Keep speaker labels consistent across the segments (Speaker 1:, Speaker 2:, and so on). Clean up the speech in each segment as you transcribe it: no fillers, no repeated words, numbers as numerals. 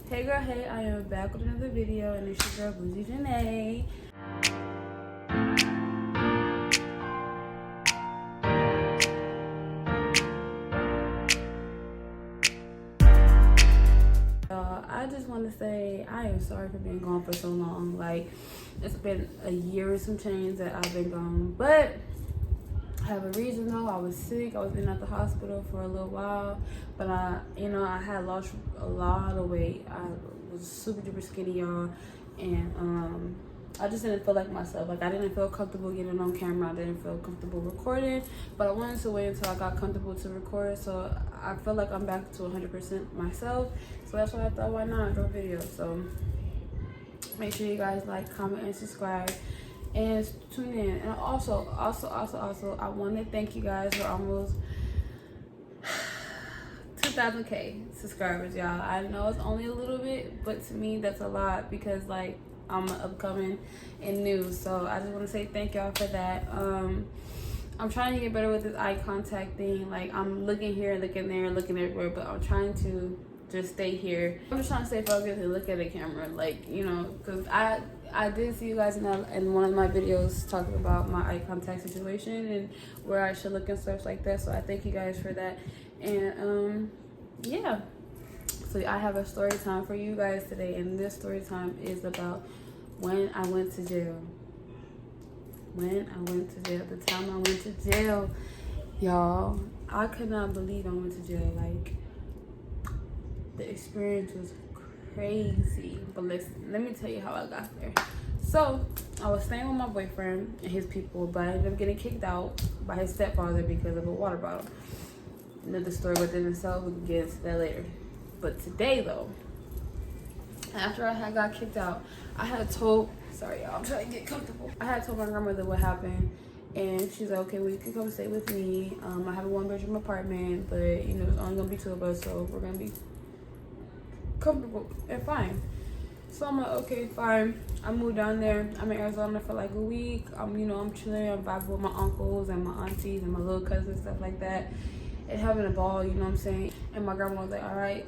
Speaker 1: Hey girl, hey, I am back with another video, and it's your girl Bougie Janae. I just want to say I am sorry for being gone for so long. Like, it's been a year and some change that I've been gone, but I have a reason though. I was sick. I was in at the hospital for a little while, but I had lost a lot of weight. I was super duper skinny, y'all, and I just didn't feel like myself. Like, I didn't feel comfortable getting on camera. I didn't feel comfortable recording, but I wanted to wait until I got comfortable to record. So I feel like I'm back to 100% myself. So that's why I thought, why not do a video? So make sure you guys like, comment, and subscribe. And tune in. And also, I want to thank you guys for almost 2,000K subscribers, y'all. I know it's only a little bit, but to me, that's a lot because, like, I'm upcoming and new. So I just want to say thank y'all for that. I'm trying to get better with this eye contact thing. Like, I'm looking here, looking there, looking everywhere, but I'm trying to just stay here. I'm just trying to stay focused and look at the camera, like, you know, because I did see you guys in one of my videos talking about my eye contact situation and where I should look and stuff like that. So I thank you guys for that. And yeah, so I have a story time for you guys today, and this story time is about when I went to jail. When I went to jail, the time I went to jail, y'all, I could not believe I went to jail. Like, the experience was crazy. But listen, let me tell you how I got there. So I was staying with my boyfriend and his people, but I ended up getting kicked out by his stepfather because of a water bottle. Another story within itself. We can get into that later. But today, though, after I had got kicked out, I had told, sorry y'all, I'm trying to get comfortable. I had told my grandmother what happened, and she's like, okay, well, you can come stay with me. I have a 1-bedroom apartment, but you know, it's only gonna be 2 of us, so we're gonna be comfortable and fine. So I'm like, okay, fine. I moved down there. I'm in Arizona for like a week. I'm chilling. I'm vibing with my uncles and my aunties and my little cousins, stuff like that, and having a ball. You know what I'm saying? And my grandma was like, all right,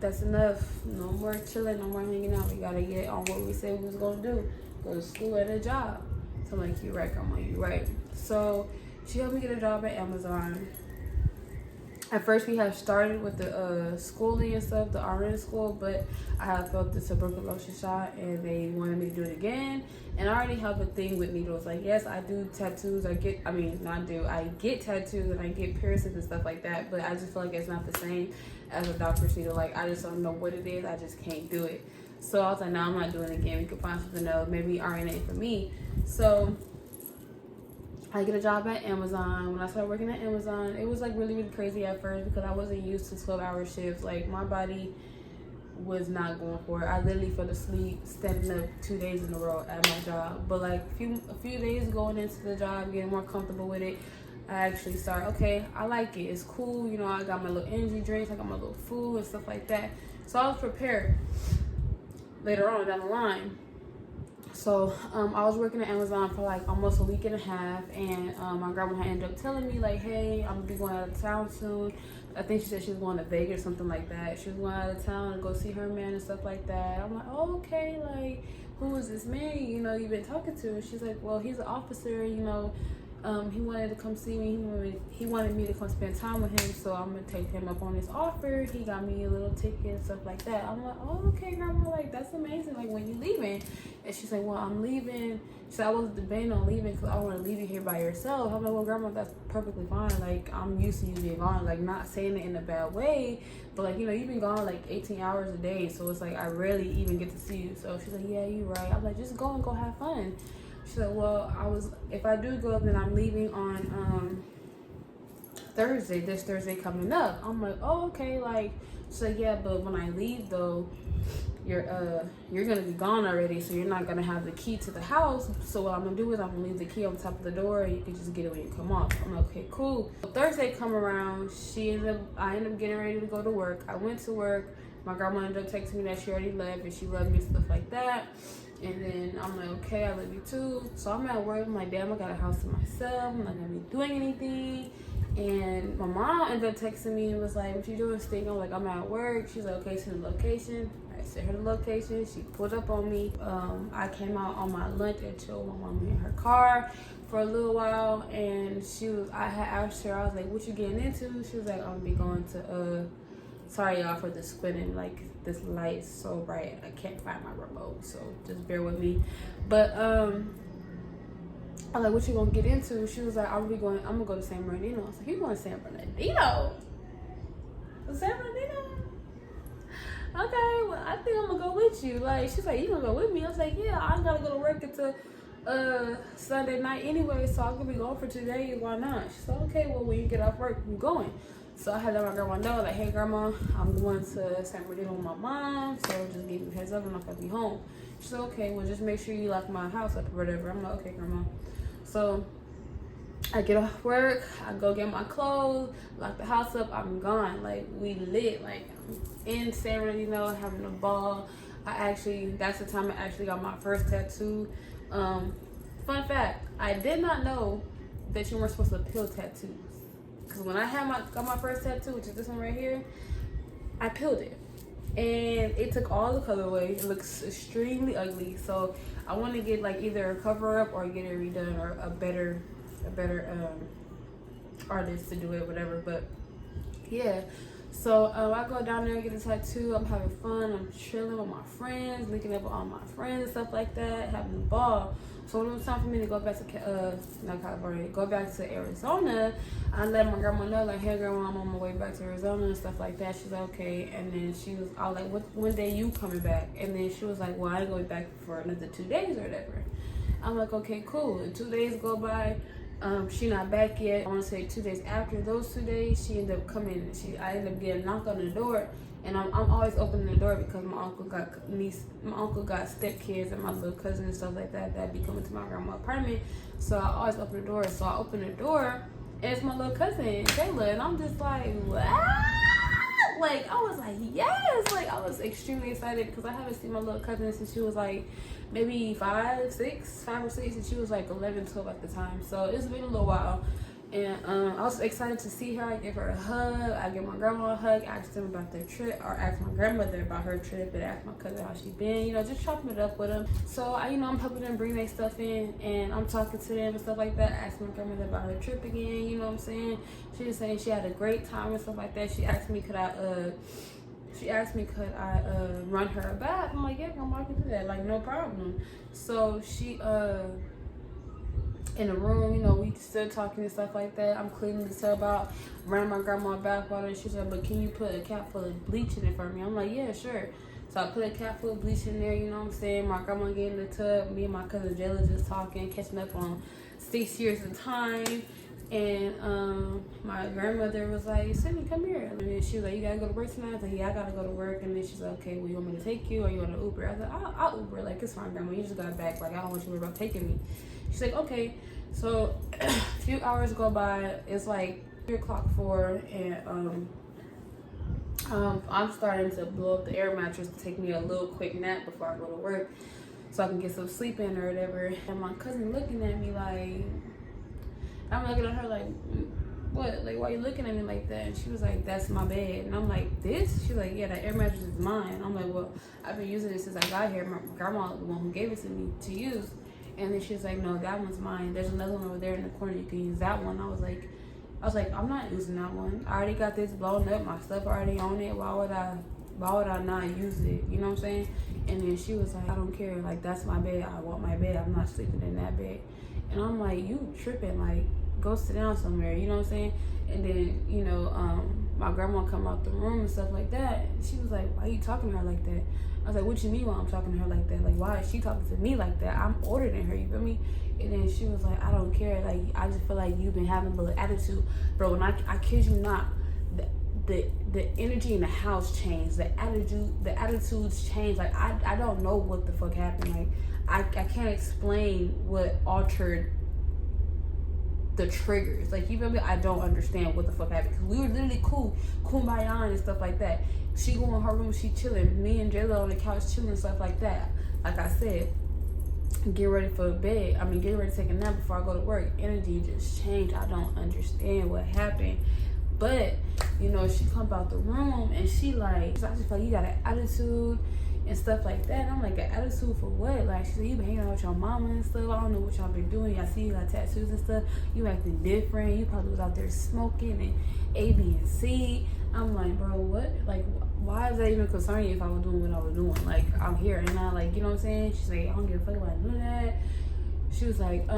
Speaker 1: that's enough. No more chilling. No more hanging out. We gotta get on what we said we was gonna do. Go to school and a job. So I'm like, you're right, grandma. You're right. So she helped me get a job at Amazon. At first, we had started with the schooling and stuff, the RN school, but I had felt the tuberculosis shot, and they wanted me to do it again. And I already have a thing with needles. Like, yes, I do tattoos. I get tattoos and I get piercings and stuff like that, but I just feel like it's not the same as a doctor's needle. Like, I just don't know what it is. I just can't do it. So I was like, no, I'm not doing it again. We could find something else. Maybe RN ain't for me. So I get a job at Amazon. When I started working at Amazon, it was like really, really crazy at first because I wasn't used to 12-hour shifts. Like, my body was not going for it. I literally fell asleep standing up 2 days in a row at my job. But like a few days going into the job, getting more comfortable with it, I actually started, okay, I like it. It's cool. You know, I got my little energy drinks, I got my little food and stuff like that. So I was prepared later on down the line. So I was working at Amazon for like almost a week and a half, and my grandma had ended up telling me like, hey, I'm gonna be going out of town soon. I think she said she was going to Vegas or something like that. She was going out of town to go see her man and stuff like that. I'm like, oh, okay, like, who is this man, you know, you've been talking to? And she's like, well, he's an officer, you know. He wanted to come see me. He wanted me to come spend time with him, so I'm gonna take him up on his offer. He got me a little ticket and stuff like that. I'm like, oh, okay, grandma, like, that's amazing. Like, when you leaving? And she's like, well, I'm leaving. She said, I was debating on leaving because I want to leave you here by yourself. I'm like, well, grandma, that's perfectly fine. Like, I'm used to you being gone. Like, not saying it in a bad way, but like, you know, you've been gone like 18 hours a day, so it's like I rarely even get to see you. So she's like, yeah, you're right. I'm like, just go and go have fun. She's like, well, if I do go, then I'm leaving on Thursday, this Thursday coming up. I'm like, oh, okay, like, so yeah, but when I leave though, you're gonna be gone already, so you're not gonna have the key to the house. So what I'm gonna do is I'm gonna leave the key on top of the door, and you can just get it when you come off. I'm like, okay, cool. So Thursday come around, I ended up getting ready to go to work. I went to work. My grandma ended up texting me that she already left and she loved me and stuff like that. And then I'm like, okay, I love you too. So I'm at work. I'm like, damn, I got a house to myself. I'm not gonna be doing anything. And my mom ended up texting me and was like, what you doing, Sting? I'm like, I'm at work. She's like, okay, send the location. I sent her the location. She pulled up on me. I came out on my lunch and chilled my mom in her car for a little while. And I had asked her, I was like, what you getting into? She was like, I'm gonna be going to, sorry y'all for the squinting, like this light is so bright. I can't find my remote, so just bear with me. But, I was like, what you gonna get into? She was like, I'm gonna go to San Bernardino. I was like, you going to San Bernardino? San Bernardino? Okay, well, I think I'm gonna go with you. Like, she's like, you gonna go with me? I was like, yeah, I gotta go to work until Sunday night anyway, so I'm gonna be going for 2 days. Why not? She's like, okay, well, when you get off work, I'm going. So I had to let my grandma know, like, hey, grandma, I'm going to San Bernardino with my mom, so just give me a heads up, I'm not gonna be home. She's like, okay, well, just make sure you lock my house up or whatever. I'm like, okay, grandma. So I get off work, I go get my clothes, lock the house up, I'm gone. Like, we lit, like, I'm in San Bernardino, having a ball. That's the time I actually got my first tattoo. Fun fact, I did not know that you weren't supposed to peel tattoos. Because when I got my first tattoo, which is this one right here, I peeled it. And it took all the color away. It looks extremely ugly. So I want to get like either a cover up or get it redone, or a better artist to do it, whatever. But yeah, so I go down there and get a tattoo. I'm having fun. I'm chilling with my friends, linking up with all my friends and stuff like that, having a ball. So when it was time for me to go back to not California, go back to Arizona, I let my grandma know, like, hey grandma, I'm on my way back to Arizona and stuff like that. She's like, okay. And then I was like, when day you coming back? And then she was like, well, I ain't going back for another 2 days or whatever. I'm like, okay, cool. And 2 days go by. She not back yet. I want to say 2 days after those 2 days, she ended up coming. I ended up getting knocked on the door. And I'm always opening the door because my uncle got stepkids and my little cousin and stuff like that be coming to my grandma's apartment. So I always open the door. So I open the door and it's my little cousin, Kayla. And I'm just like, what? Like, I was like, yes. Like, I was extremely excited because I haven't seen my little cousin since she was like maybe 5 or 6. And she was like 11, 12 at the time. So it's been a little while. And I was excited to see her. I give her a hug. I give my grandma a hug, ask them about their trip, or ask my grandmother about her trip, and ask my cousin how she been, just chopping it up with them. So I'm helping them bring their stuff in, and I'm talking to them and stuff like that, asking my grandmother about her trip again, you know what I'm saying? She was saying she had a great time and stuff like that. She asked me could I run her a bath. I'm like, yeah, grandma, I can do that, like, no problem. So she in the room, we still talking and stuff like that. I'm cleaning the tub out, running my grandma a bath water. She said, but can you put a cap full of bleach in it for me? I'm like, yeah, sure. So I put a cap full of bleach in there, you know what I'm saying? My grandma getting in the tub, me and my cousin Jayla just talking, catching up on 6 years of time. And my grandmother was like, Sydney, come here. And then she was like, you gotta go to work tonight? I was like, yeah, I gotta go to work. And then she's like, okay, well, you want me to take you or you want to Uber? I was like, I'll Uber. Like, it's fine, grandma. You just got back. Like, I don't want you to worry about taking me. She's like, okay. So a few hours go by. It's like 3:04, and I'm starting to blow up the air mattress to take me a little quick nap before I go to work, so I can get some sleep in or whatever. And my cousin looking at me like, I'm looking at her like, what? Like, why you looking at me like that? And she was like, that's my bed. And I'm like, this? She's like, yeah, that air mattress is mine. I'm like, well, I've been using it since I got here. My grandma was the one who gave it to me to use. And then she was like, no, that one's mine. There's another one over there in the corner. You can use that one. I was like, I'm not using that one. I already got this blown up. My stuff already on it. Why would I not use it? You know what I'm saying? And then she was like, I don't care. Like, that's my bed. I want my bed. I'm not sleeping in that bed. And I'm like, you tripping. Like, go sit down somewhere. You know what I'm saying? And then, my grandma come out the room and stuff like that. She was like, why are you talking to her like that? I was like, what you mean why I'm talking to her like that? Like, why is she talking to me like that? I'm older than her, you feel me? And then she was like, I don't care. Like, I just feel like you've been having a little attitude. Bro, when I kid you not, the energy in the house changed. The attitudes changed. Like, I don't know what the fuck happened. Like, I can't explain what altered the triggers. Like, you feel me? I don't understand what the fuck happened. Because we were literally cool, kumbaya and stuff like that. She go in her room, she chilling. Me and Jayla on the couch chilling and stuff like that. Like I said, get ready for bed. Get ready to take a nap before I go to work. Energy just changed. I don't understand what happened. But, you know, she come out the room and she like, I just feel like you got an attitude and stuff like that. And I'm like, an attitude for what? Like, she said, you been hanging out with your mama and stuff. I don't know what y'all been doing. I see you got tattoos and stuff. You acting different. You probably was out there smoking and A, B, and C. I'm like, bro, what? Like, why is that even concerning if I was doing what I was doing? Like, I'm here and I like, you know what I'm saying? She's like, I don't give a fuck about doing that. She was like,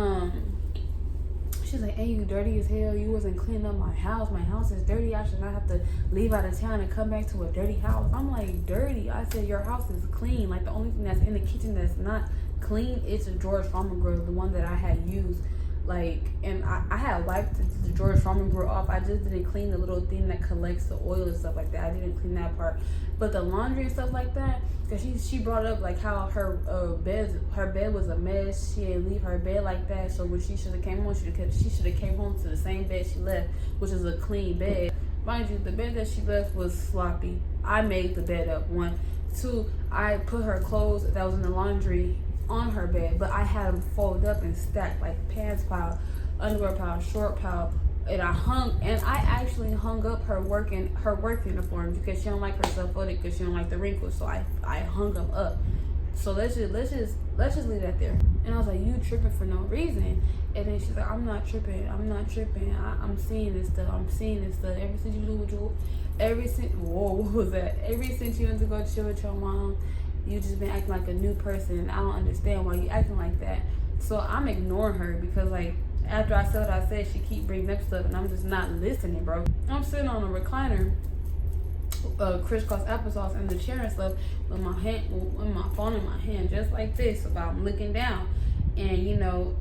Speaker 1: hey, you dirty as hell. You wasn't cleaning up my house. My house is dirty. I should not have to leave out of town and come back to a dirty house. I'm like, dirty? I said, your house is clean. Like, the only thing that's in the kitchen that's not clean is the George Foreman grill, the one that I had used. Like, and I had wiped the George Foreman grill off. I just didn't clean the little thing that collects the oil and stuff like that. I didn't clean that part. But the laundry and stuff like that, because she brought up like how her bed was a mess. She didn't leave her bed like that. So when she should have came home, she should have came home to the same bed she left, which is a clean bed. Mind you, the bed that she left was sloppy. I made the bed up. 1, 2, I put her clothes that was in the laundry on her bed, but I had them folded up and stacked, like pants pile, underwear pile, short pile, and I actually hung up her work uniform because she don't like herself folded because she don't like the wrinkles. So I hung them up. So let's just leave that there. And I was like, you tripping for no reason? And then she's like, I'm not tripping. I'm seeing this stuff. Ever since you do what you, what was that? Ever since you went to go chill with your mom, you just been acting like a new person. I don't understand why you acting like that. So I'm ignoring her because like after I said what I said, she keep bringing up stuff and I'm just not listening, bro. I'm sitting on a recliner, crisscross applesauce in the chair and stuff with my phone in my hand, just like this. So I'm looking down, and you know,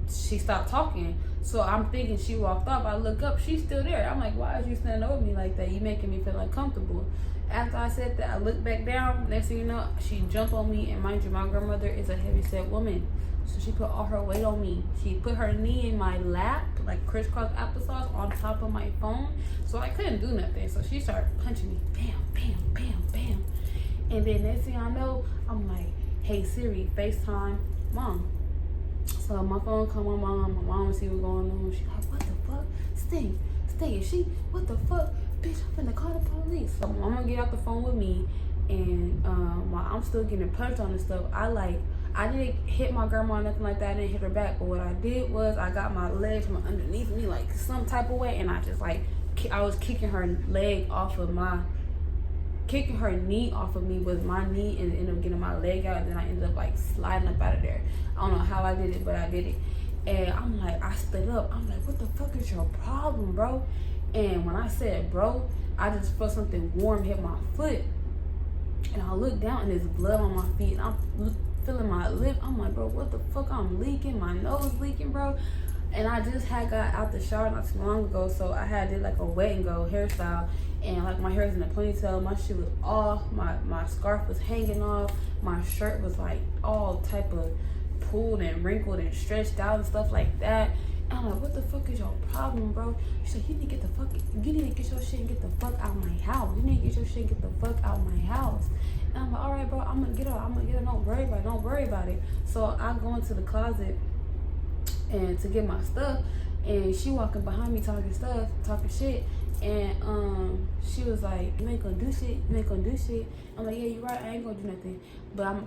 Speaker 1: she stopped talking. So I'm thinking she walked off. I look up, she's still there. I'm like, why is you standing over me like that? You making me feel uncomfortable. After I said that, I looked back down. Next thing you know, she jumped on me. And mind you, my grandmother is a heavy-set woman. So she put all her weight on me. She put her knee in my lap, like crisscross applesauce, on top of my phone. So I couldn't do nothing. So she started punching me. Bam, bam, bam, bam. And then next thing I know, I'm like, hey, Siri, FaceTime Mom. So my phone come on my mom see what's going on. She like, what the fuck? Stay, is she? What the fuck? Bitch, I'm finna call the police. So my mama get out the phone with me, and while I'm still getting punched on and stuff, I didn't hit my grandma or nothing like that. I didn't hit her back. But what I did was I got my leg from underneath me like some type of way, and I just like, I was kicking her knee off of me with my knee, and ended up getting my leg out, and then I ended up like sliding up out of there. I don't know how I did it, but I did it. And I'm like, I stood up. I'm like, what the fuck is your problem, bro? And when I said bro, I just felt something warm hit my foot. And I looked down and there's blood on my feet. And I'm feeling my lip. I'm like, bro, what the fuck? I'm leaking. My nose leaking, bro. And I just had got out the shower not too long ago. So I had did like a wet and go hairstyle. And like my hair was in a ponytail. My shit was off. My scarf was hanging off. My shirt was like all type of pulled and wrinkled and stretched out and stuff like that. And I'm like, what the fuck is your problem, bro? She's like, you need to get your shit and get the fuck out of my house. You need to get your shit and get the fuck out of my house. And I'm like, all right, bro, I'm gonna get her. Don't worry about it. So I go into the closet and to get my stuff, and she walking behind me talking shit. And she was like, you ain't gonna do shit. I'm like, yeah, you're right, I ain't gonna do nothing. But I'm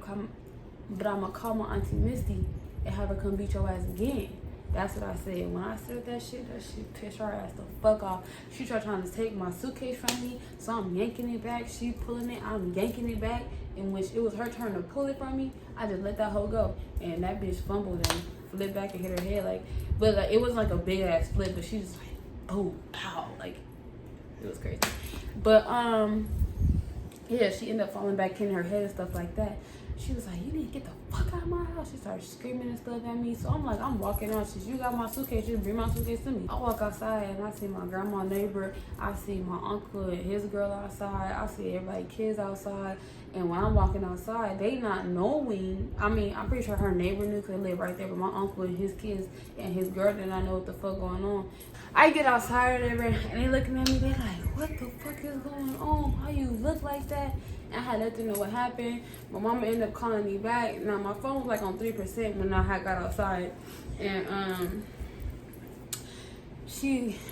Speaker 1: gonna call my auntie Misty and have her come beat your ass again. That's what I said. When I said that shit pissed her ass the fuck off. She tried trying to take my suitcase from me, so I'm yanking it back. She pulling it, I'm yanking it back. And when it was her turn to pull it from me, I just let that hoe go. And that bitch fumbled and flipped back and hit her head. But it wasn't like a big ass flip, but she was like, boom, pow. Like, it was crazy. But, yeah, she ended up falling back in her head and stuff like that. She was like, you need to get the fuck out of my house. She started screaming and stuff at me. So I'm like, I'm walking out. She said, you got my suitcase, just bring my suitcase to me. I walk outside and I see my grandma neighbor. I see my uncle and his girl outside. I see everybody kids outside. And when I'm walking outside, they not knowing. I mean, I'm pretty sure her neighbor knew because they live right there. But my uncle and his kids and his girl did not know what the fuck going on. I get outside and they looking at me. They're like, what the fuck is going on? How you look like that? I had let them know what happened. My mama ended up calling me back. Now my phone was like on 3% when I had got outside, and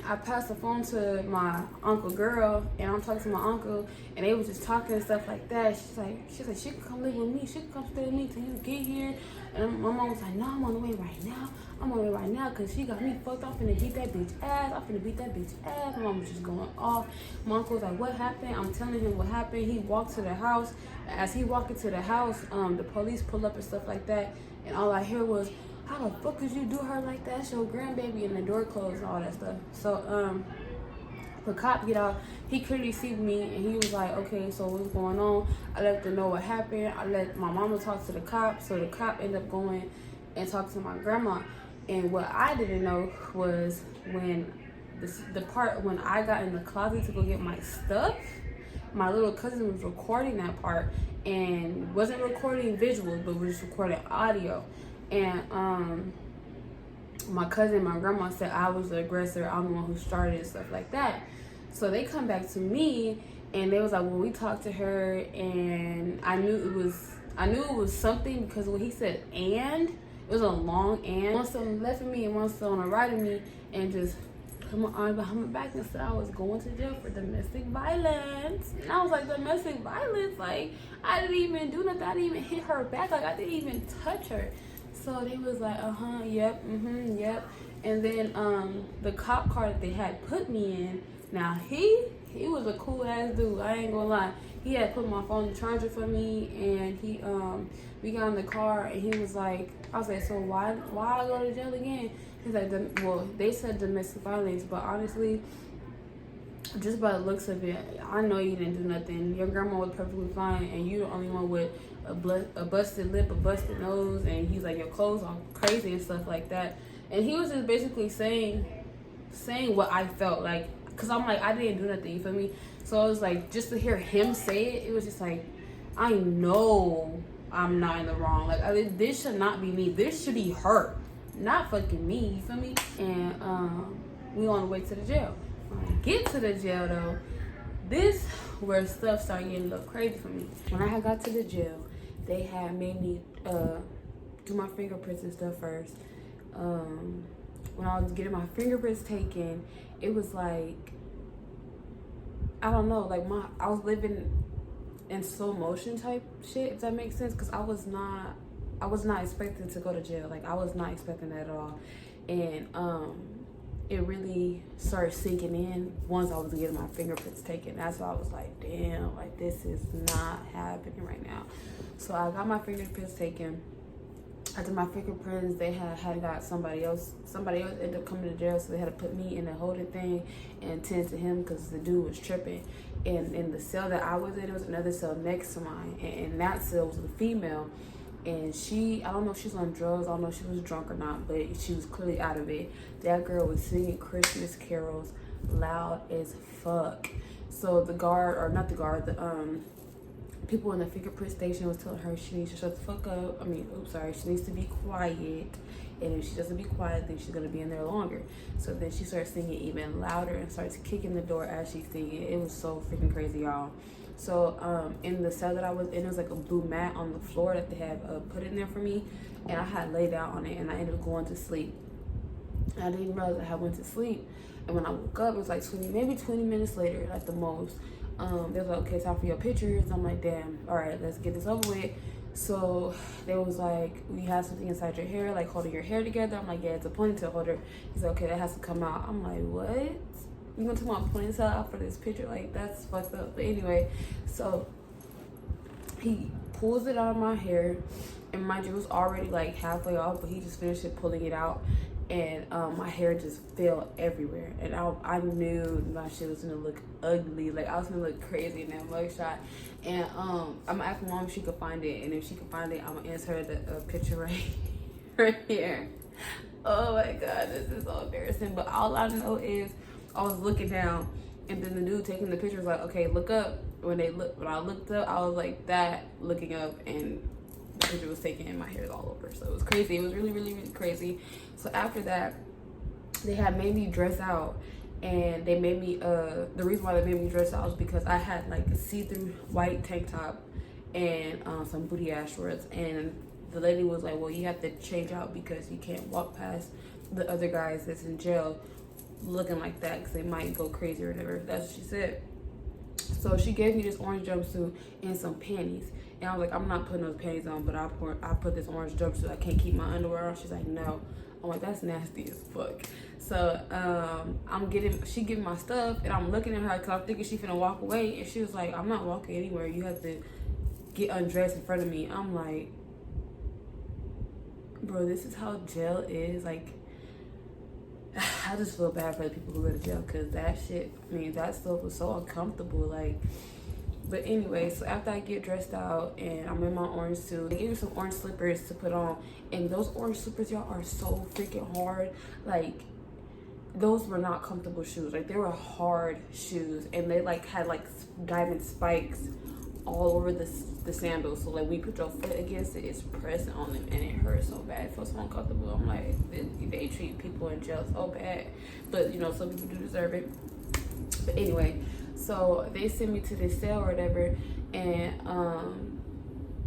Speaker 1: I passed the phone to my uncle girl, and I'm talking to my uncle, and they was just talking and stuff like that. She's like, she could come live with me. She could come stay with me till you get here. And my mom was like, no, I'm on the way right now. I'm on the way right now because she got me fucked. I'm finna beat that bitch ass. I'm finna beat that bitch ass. My mom was just going off. My uncle was like, what happened? I'm telling him what happened. He walked to the house. As he walked into the house, the police pulled up and stuff like that. And all I heard was, how the fuck could you do her like that? It's your grandbaby, and the door closed and all that stuff. So the cop get out. He clearly see me, and he was like, okay, so what's going on? I let them know what happened. I let my mama talk to the cop. So the cop ended up going and talking to my grandma. And what I didn't know was when the part when I got in the closet to go get my stuff, my little cousin was recording that part, and wasn't recording visuals, but was recording audio. And my cousin, my grandma said I was the aggressor. I'm the one who started and stuff like that. So they come back to me, and they was like, well, we talked to her, and I knew it was something, because when he said and, it was a long and. One on the left of me and one on the right of me, and just put my arm behind my back and said I was going to jail for domestic violence. And I was like, domestic violence? Like, I didn't even do nothing. I didn't even hit her back. Like, I didn't even touch her. So they was like, yep, yep. And then the cop car that they had put me in, now he was a cool ass dude, I ain't gonna lie. He had put my phone in the charger for me, and he we got in the car, and he was like, I was like, so why I go to jail again? He's like, well, they said domestic violence, but honestly, just by the looks of it, I know you didn't do nothing. Your grandma was perfectly fine, and you the only one with a busted lip, a busted nose, and he's like, your clothes are crazy and stuff like that. And he was just basically saying what I felt like, because I'm like, I didn't do nothing, you feel me? So it was like, just to hear him say it, it was just like, I know I'm not in the wrong. Like, this should not be me. This should be her, not fucking me, you feel me? And we on the way to the jail. When I get to the jail though, this where stuff started getting a little crazy for me. When I had got to the jail, they had made me do my fingerprints and stuff first. When I was getting my fingerprints taken, it was like, I don't know, like I was living in slow motion type shit, if that makes sense, because I was not expecting to go to jail. Like, I was not expecting that at all. And it really started sinking in once I was getting my fingerprints taken. That's why I was like, damn, like, this is not happening right now. So I got my fingerprints taken. After my fingerprints, they had got somebody else ended up coming to jail, so they had to put me in a holding thing and tend to him because the dude was tripping. And in the cell that I was in, it was another cell next to mine, and that cell was a female. And I don't know if she's on drugs, I don't know if she was drunk or not, but she was clearly out of it. That girl was singing Christmas carols loud as fuck. So the people in the fingerprint station was telling her she needs to shut the fuck up. She needs to be quiet. And if she doesn't be quiet, then she's gonna be in there longer. So then she starts singing even louder and starts kicking the door as she's singing. It was so freaking crazy, y'all. So in the cell that I was in, it was like a blue mat on the floor that they had put in there for me, and I had laid down on it, and I ended up going to sleep. And I didn't realize I had went to sleep, and when I woke up, it was like 20 minutes later at the most. They was like, okay, it's time for your pictures. I'm like, damn, all right, let's get this over with. So they was like, we have something inside your hair, like holding your hair together. I'm like, yeah, it's a ponytail holder. He's like, okay, that has to come out. I'm like, what? You gonna take my ponytail out for this picture? Like, that's fucked up. But anyway, so he pulls it out of my hair, and mind you, it was already like halfway off, but he just finished pulling it out, and my hair just fell everywhere. And I knew my shit was gonna look ugly. Like, I was gonna look crazy in that mugshot. And I'm gonna ask my mom if she could find it, and if she could find it, I'm gonna answer her the picture right here. Oh my god, this is so embarrassing. But all I know is I was looking down, and then the dude taking the picture was like, okay, look up. When I looked up, I was like that, looking up, and the picture was taken and my hair is all over. So it was crazy. It was really, really, really crazy. So after that, they had made me dress out, and they made me the reason why they made me dress out was because I had like a see-through white tank top and some booty ass shorts, and the lady was like, well, you have to change out because you can't walk past the other guys that's in jail looking like that because they might go crazy or whatever. That's what she said. So she gave me this orange jumpsuit and some panties, and I was like, I'm not putting those panties on, but I put this orange jumpsuit. I can't keep my underwear on. She's like, no. I'm like, that's nasty as fuck. So she giving my stuff, and I'm looking at her because I'm thinking she finna walk away, and she was like, I'm not walking anywhere. You have to get undressed in front of me. I'm like, bro, this is how jail is. Like, I just feel bad for the people who go to jail because that shit, I mean, that stuff was so uncomfortable. Like, but anyway, so after I get dressed out and I'm in my orange suit, they gave me some orange slippers to put on, and those orange slippers, y'all, are so freaking hard. Like, those were not comfortable shoes. Like, they were hard shoes, and they like had like diamond spikes all over the sandals. So like, when you put your foot against it, it's pressing on them, and it hurts so bad. It feels so uncomfortable. I'm like, they treat people in jail so bad, but you know, some people do deserve it. But anyway, so they sent me to this cell or whatever, and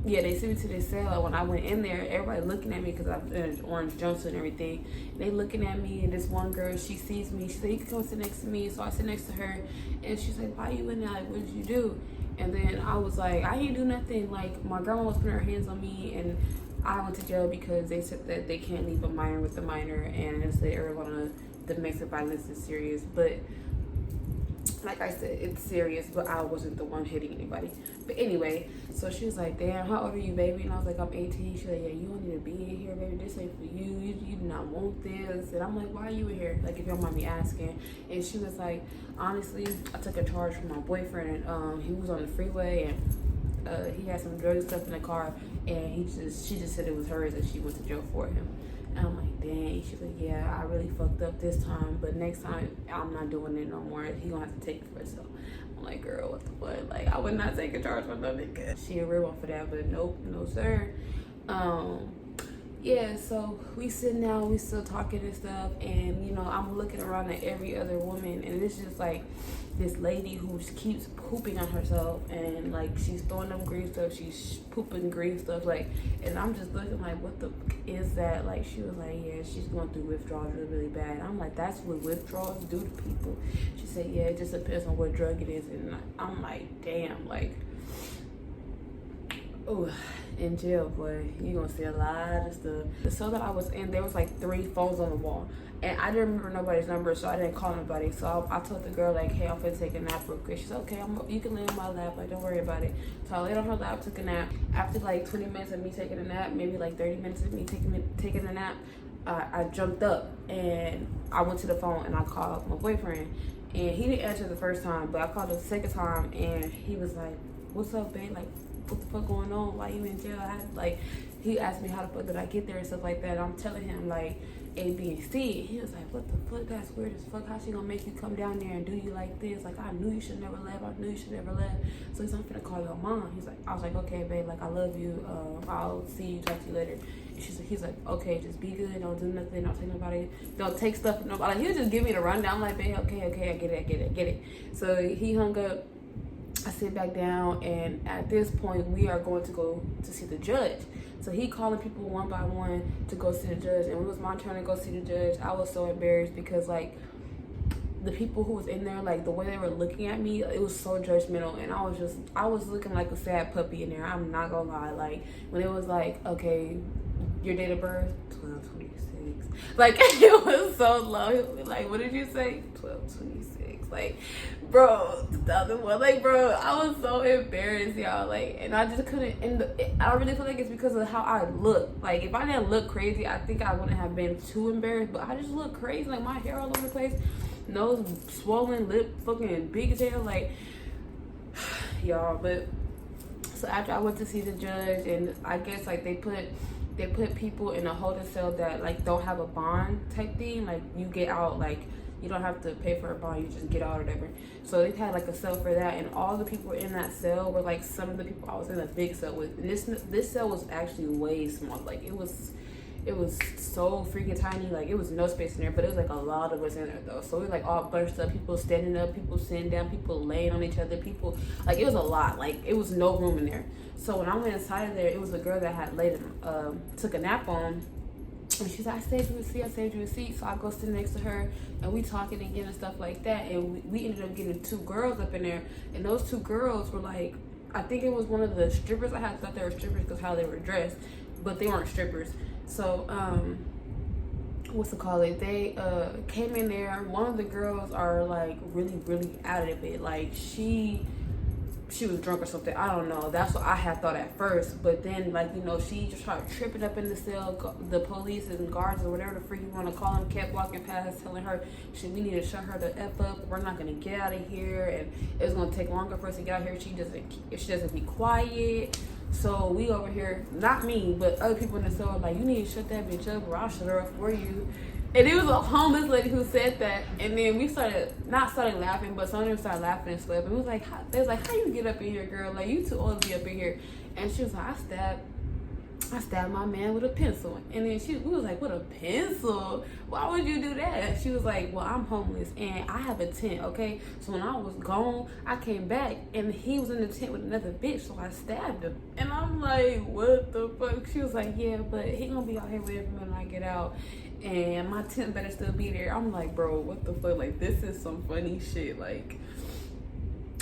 Speaker 1: yeah, they sent me to this cell. When I went in there, everybody looking at me because I'm in an orange jumpsuit and everything. They looking at me, and this one girl, she sees me. She said, you can come sit next to me. So I sit next to her, and she's like, why you in there? Like, what did you do? And then I was like, I didn't do nothing. Like, my grandma was putting her hands on me, and I went to jail because they said that they can't leave a minor with a minor, and it's the Arizona domestic violence is serious. But like I said, it's serious, but I wasn't the one hitting anybody. But anyway, so she was like, damn, how old are you, baby? And I was like, I'm 18. She's like, yeah, you don't need to be in here, baby. This ain't for you. You do not want this. And I'm like, why are you in here? Like, if you don't mind me asking. And she was like, honestly, I took a charge from my boyfriend, and he was on the freeway, and he had some drug stuff in the car, and she just said it was hers, and she went to jail for him. And I'm like, dang. She's like, yeah, I really fucked up this time, but next time I'm not doing it no more. He gonna have to take it for himself. I'm like, girl, what the fuck? Like, I would not take a charge for no nigga. She a real one for that, but nope, no sir. Yeah, so we sitting down, we still talking and stuff, and you know, I'm looking around at every other woman, and it's just like this lady who keeps pooping on herself, and like she's throwing up green stuff, she's pooping green stuff, like, and I'm just looking like, what the is that? Like, she was like, yeah, she's going through withdrawals really, really bad. I'm like, that's what withdrawals do to people. She said, yeah, it just depends on what drug it is, and I'm like, damn, like, oh, in jail, boy, you gonna see a lot of stuff. The cell that I was in, there was like 3 phones on the wall, and I didn't remember nobody's number, so I didn't call nobody. So I told the girl, like, hey, I'm finna take a nap real quick. She's like, okay, you can lay on my lap, like, don't worry about it. So I laid on her lap, took a nap. After like 20 minutes of me taking a nap, maybe like 30 minutes of me taking a nap, I jumped up and I went to the phone and I called my boyfriend, and he didn't answer the first time, but I called the second time, and he was like, what's up, babe? Like, what the fuck going on? Why you in jail? He asked me how the fuck did I get there and stuff like that. I'm telling him like A, B, and C. He was like, what the fuck? That's weird as fuck. How she gonna make you come down there and do you like this? Like, I knew you should never left. I knew you should never left. So he's like, I'm finna call your mom. He's like, I was like, okay, babe. Like, I love you. I'll see you. Talk to you later. And he's like, okay, just be good. Don't do nothing. Don't take nobody. Don't take stuff from nobody. Like, he was just giving me the rundown. I'm like, babe, okay, I get it. So he hung up. I sit back down, and at this point, we are going to go to see the judge. So he calling people one by one to go see the judge, and when it was my turn to go see the judge, I was so embarrassed because like the people who was in there, like the way they were looking at me, it was so judgmental, and I was looking like a sad puppy in there. I'm not gonna lie. Like, when it was like, okay, your date of birth, 12/26. Like, it was so low. Like, what did you say? 12/26. Like, bro, 2001. Like, bro, I was so embarrassed, y'all. Like, and I just couldn't. And I really feel like it's because of how I look. Like, if I didn't look crazy, I think I wouldn't have been too embarrassed. But I just look crazy. Like, my hair all over the place, nose swollen, lip fucking big as hell. Like, y'all. But so after I went to see the judge, and I guess like they put people in a holding cell that like don't have a bond type thing. Like, you get out, like, you don't have to pay for a bond, you just get out or whatever. So they had like a cell for that, and all the people in that cell were like some of the people I was in a big cell with. And this cell was actually way smaller. Like, it was It was so freaking tiny, like it was no space in there, but it was like a lot of us in there though. So we like all bunched up, people standing up, people sitting down, people laying on each other, people, like it was a lot, like it was no room in there. So when I went inside of there, it was a girl that had took a nap on, and she's like, I saved you a seat. So I go sit next to her, and we talking again and stuff like that. And we ended up getting 2 girls up in there, and those 2 girls were like, I think it was one of the strippers. I had thought they were strippers because how they were dressed, but they weren't strippers. So they came in there. One of the girls are like really out of it, like she was drunk or something. I don't know. That's what I had thought at first. But then, like, you know, she just started tripping up in the cell. The police and guards or whatever the freak you want to call them kept walking past, telling her, we need to shut her the F up. We're not going to get out of here. And it's going to take longer for us to get out here if she doesn't be quiet. So we over here, not me, but other people in the cell, like, you need to shut that bitch up or I'll shut her up for you. And it was a homeless lady who said that. And then we started laughing, but some of them started laughing and stuff. And they was like, how you get up in here, girl? Like, you too old to be up in here. And she was like, I stabbed my man with a pencil. And then we was like, with a pencil? Why would you do that? She was like, well, I'm homeless and I have a tent, okay? So when I was gone, I came back and he was in the tent with another bitch, so I stabbed him. And I'm like, what the fuck? She was like, yeah, but he gonna be out here with me when I get out. And my tent better still be there. I'm like, bro, what the fuck? Like, this is some funny shit. Like,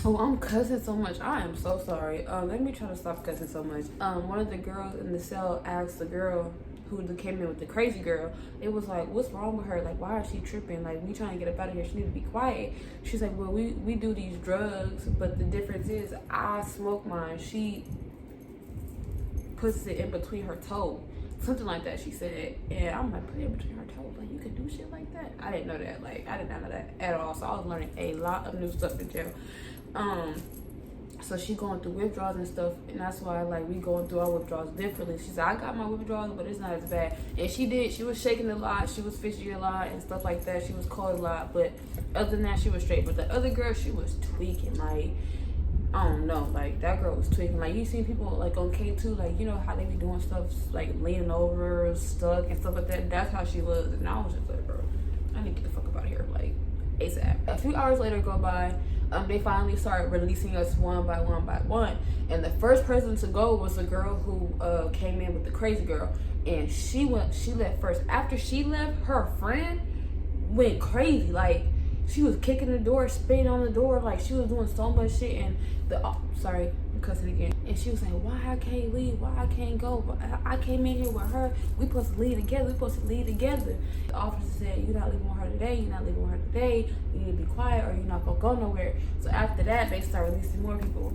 Speaker 1: oh, I'm cussing so much. I am so sorry. Let me try to stop cussing so much. One of the girls in the cell asked the girl who came in with the crazy girl, it was like, what's wrong with her? Like, why is she tripping? Like, we trying to get up out of here. She need to be quiet. She's like, well, we do these drugs, but the difference is I smoke mine. She puts it in between her toe. Something like that, she said. And I'm like, put it in between her toes. Like, you can do shit like that? I didn't know that. Like, I did not know that at all. So I was learning a lot of new stuff in jail. So she going through withdrawals and stuff. And that's why, like, we going through our withdrawals differently. She said, I got my withdrawals, but it's not as bad. And she did. She was shaking a lot. She was fidgety a lot and stuff like that. She was cold a lot. But other than that, she was straight. But the other girl, she was tweaking. Like, I don't know, like that girl was tweaking. Like, you seen people like on K2, like, you know how they be doing stuff like leaning over, stuck and stuff like that. That's how she was. And I was just like, bro, I need to get the fuck up out of here, like ASAP. A few hours later go by. They finally started releasing us one by one. And the first person to go was a girl who came in with the crazy girl, and she left first. After she left, her friend went crazy. Like, she was kicking the door, spitting on the door, like she was doing so much shit. And sorry, I'm cussing again. And she was like, why I can't leave? Why I can't go? But I came in here with her. We supposed to leave together. The officer said, you're not leaving with her today. You're not leaving with her today. You need to be quiet or you're not gonna go nowhere. So after that, they started releasing more people.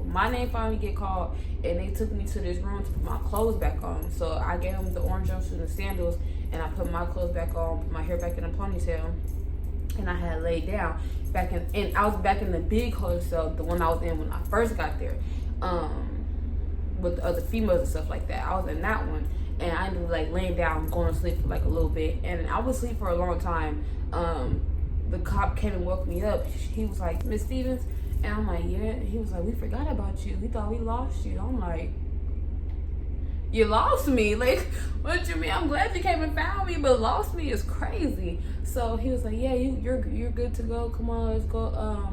Speaker 1: My name finally get called, and they took me to this room to put my clothes back on. So I gave them the orange jumpsuit and the sandals, and I put my clothes back on, put my hair back in a ponytail. And I had laid down and I was back in the big hotel cell, the one I was in when I first got there, with the other females and stuff like that. I was in that one, and I ended up like laying down, going to sleep for like a little bit, and I was asleep for a long time. The cop came and woke me up. He was like, Miss Stevens, and I'm like, yeah. He was like, we forgot about you. We thought we lost you. I'm like, you lost me? Like, what you mean? I'm glad you came and found me, but lost me is crazy. So he was like, yeah, you're good to go. Come on, let's go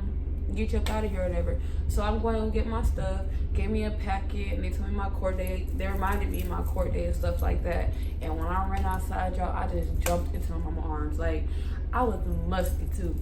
Speaker 1: get you up out of here or whatever. So I'm going to get my stuff, gave me a packet, and they told me my court date. They reminded me of my court date and stuff like that. And when I ran outside, y'all, I just jumped into my mama's arms. Like, I was musty too.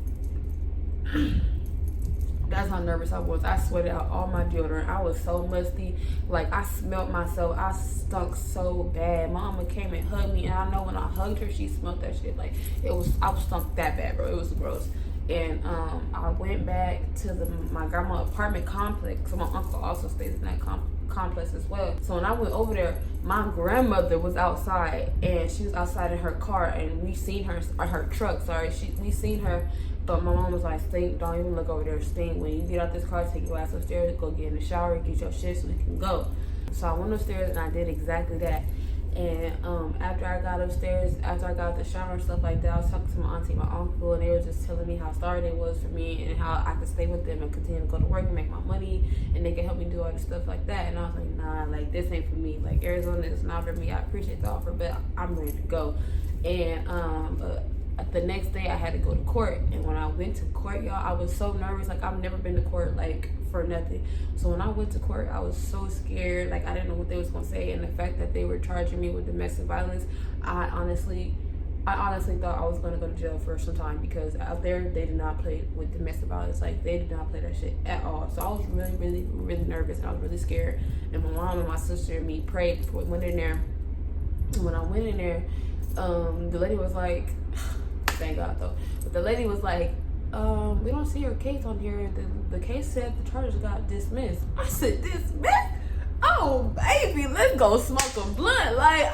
Speaker 1: That's how nervous I was. I sweated out all my deodorant. I was so musty. Like, I smelled myself. I stunk so bad. Mama came and hugged me, and I know when I hugged her, she smelled that shit. Like, I was stunk that bad, bro. It was gross. And I went back to my grandma's apartment complex. So my uncle also stays in that complex as well. So when I went over there, my grandmother was outside, and she was outside in her car, and we seen her, or her truck, sorry. We seen her. But my mom was like, Stink, don't even look over there. Stink, when you get out this car, take your ass upstairs, go get in the shower, get your shit so we can go. So I went upstairs and I did exactly that. And after I got upstairs, after I got out the shower and stuff like that, I was talking to my auntie and my uncle, and they were just telling me how sorry they was for me and how I could stay with them and continue to go to work and make my money, and they could help me do all this stuff like that. And I was like, nah, like this ain't for me. Like Arizona is not for me. I appreciate the offer, but I'm ready to go. And the next day I had to go to court, and when I went to court, y'all, I was so nervous. Like I've never been to court like for nothing. So when I went to court, I was so scared. Like I didn't know what they was gonna say, and the fact that they were charging me with domestic violence, I honestly thought I was gonna go to jail for some time, because out there they did not play with domestic violence. Like they did not play that shit at all. So I was really, really, really nervous, and I was really scared. And my mom and my sister and me prayed before we went in there. And when I went in there, the lady was like, thank God though, but the lady was like, we don't see your case on here. The case said the charges got dismissed. I said, dismissed? Oh baby, let's go smoke a blunt. Like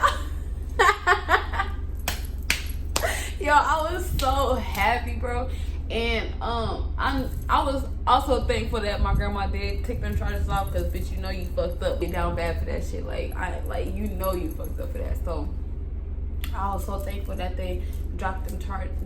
Speaker 1: yo, I was so happy, bro. And I was also thankful that my grandma did take them charges off, because bitch, you know you fucked up. Get down bad for that shit. Like you know you fucked up for that. So I was so thankful that they dropped them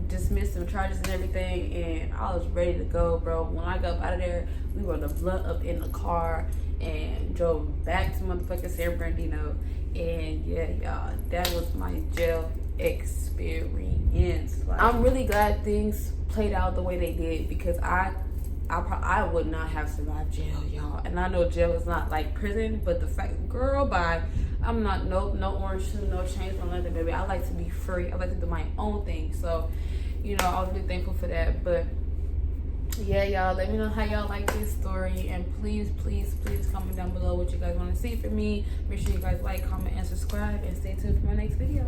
Speaker 1: dismissed them charges and everything, and I was ready to go, bro. When I got out of there, we rolled the blunt up in the car and drove back to motherfucking San Bernardino. And yeah, y'all, that was my jail experience. Like, I'm really glad things played out the way they did, because I would not have survived jail, y'all. And I know jail is not like prison, but the fact, girl, bye. I'm not no orange shoe, no chains, no nothing, baby. I like to be free. I like to do my own thing. So, you know, I was really thankful for that. But yeah, y'all, let me know how y'all like this story, and please comment down below what you guys want to see from me. Make sure you guys like, comment, and subscribe, and stay tuned for my next video.